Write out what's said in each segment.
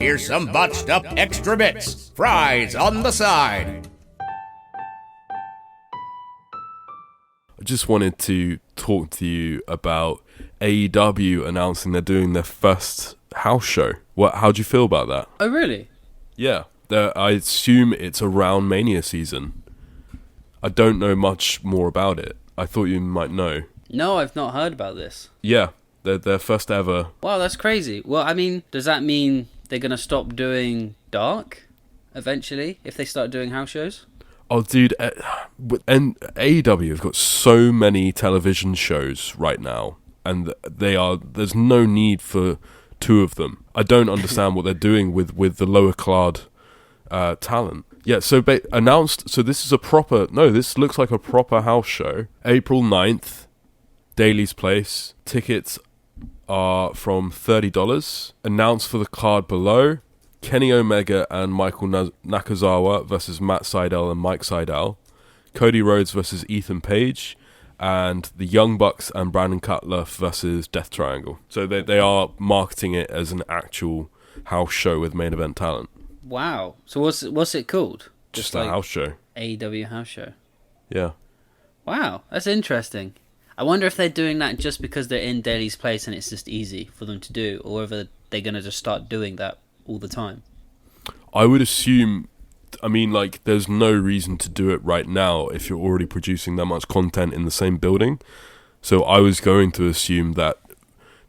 Here's some botched up extra bits. Fries on the side. I just wanted to talk to you about AEW announcing they're doing their first house show. How do you feel about that? Oh, really? Yeah, I assume it's around Mania season. I don't know much more about it. I thought you might know. No, I've not heard about this. Yeah, they're their first ever. Wow, that's crazy. Well, I mean, does that mean they're going to stop doing Dark eventually if they start doing house shows? Oh, dude, and AEW have got so many television shows right now, and there's no need for two of them. I don't understand what they're doing with the lower clad talent. Yeah, so announced, so this looks like a proper house show. April 9th, Daly's Place. Tickets are from $30. Announced for the card below, Kenny Omega and Michael Nakazawa versus Matt Sydal and Mike Sydal. Cody Rhodes versus Ethan Page. And the Young Bucks and Brandon Cutler versus Death Triangle. So they are marketing it as an actual house show with main event talent. Wow. So what's it called? Just a house show. AEW house show. Yeah. Wow, that's interesting. I wonder if they're doing that just because they're in Daly's Place and it's just easy for them to do, or whether they're going to just start doing that all the time. I would assume, there's no reason to do it right now if you're already producing that much content in the same building. So I was going to assume that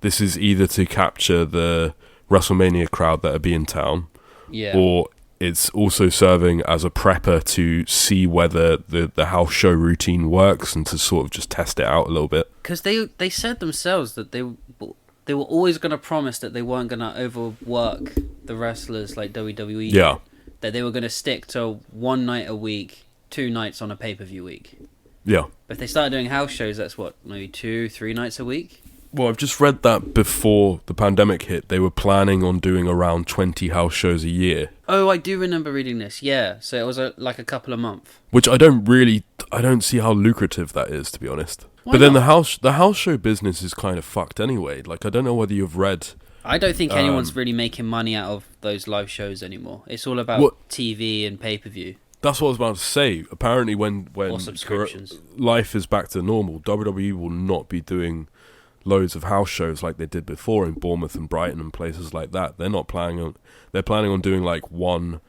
this is either to capture the WrestleMania crowd that will be in town, or it's also serving as a prepper to see whether the house show routine works and to sort of just test it out a little bit. Because they said themselves that they were always going to promise that they weren't going to overwork the wrestlers like WWE. Yeah. That they were going to stick to one night a week, 2 nights on a pay-per-view week. Yeah. But if they started doing house shows, that's what, maybe 2-3 nights a week? Well, I've just read that before the pandemic hit, they were planning on doing around 20 house shows a year. Oh, I do remember reading this, yeah. So it was like a couple a month. Which I don't see how lucrative that is, to be honest. Why but then not? the house show business is kind of fucked anyway. Like, I don't know whether you've read... I don't think anyone's really making money out of those live shows anymore. It's all about TV and pay-per-view. That's what I was about to say. Apparently, when or subscriptions. Life is back to normal, WWE will not be doing loads of house shows like they did before in Bournemouth and Brighton and places like that. They're planning on doing like one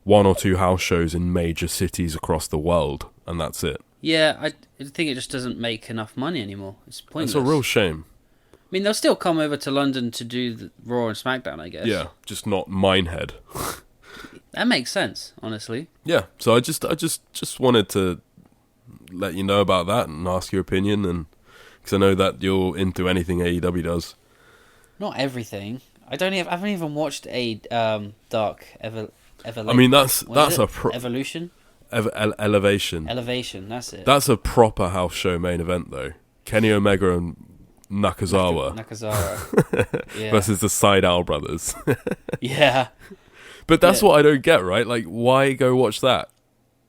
or two house shows in major cities across the world, and that's it. Yeah, I think it just doesn't make enough money anymore. It's pointless. It's a real shame. I mean, they'll still come over to London to do the Raw and SmackDown, I guess. Yeah, just not Minehead. That makes sense, honestly. Yeah, so I just wanted to let you know about that and ask your opinion, and because I know that you're into anything AEW does. Not everything. I haven't even watched Dark Ever. I mean, that's Evolution. Elevation. Elevation. That's it. That's a proper house show main event though. Kenny Omega and Nakazawa yeah. versus the Sydal brothers. Yeah. But that's what I don't get, right? Like, why go watch that?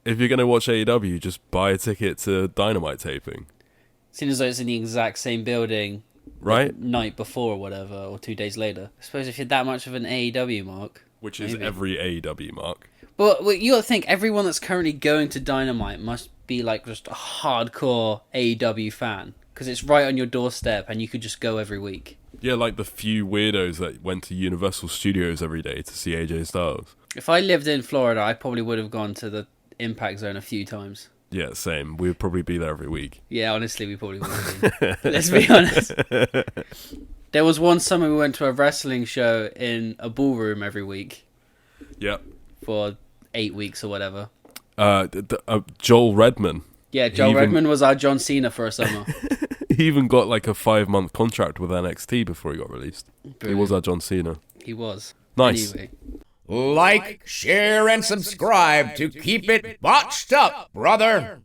If you're going to watch AEW, just buy a ticket to Dynamite taping. Seems as though it's in the exact same building, right? The night before or whatever, or 2 days later. I suppose if you're that much of an AEW mark, which is every AEW mark. But you got to think everyone that's currently going to Dynamite must be like just a hardcore AEW fan because it's right on your doorstep and you could just go every week. Yeah, like the few weirdos that went to Universal Studios every day to see AJ Styles. If I lived in Florida, I probably would have gone to the Impact Zone a few times. Yeah, same. We would probably be there every week. Yeah, honestly, we probably would have been. Let's be honest. There was one summer we went to a wrestling show in a ballroom every week. Yep. For 8 weeks or whatever. Joel Redman. Yeah, Joel Redman was our John Cena for a summer. He even got like a 5-month contract with NXT before he got released. Brilliant. He was our John Cena. He was. Nice. Anyway. Like, share, and subscribe to keep it botched up, brother.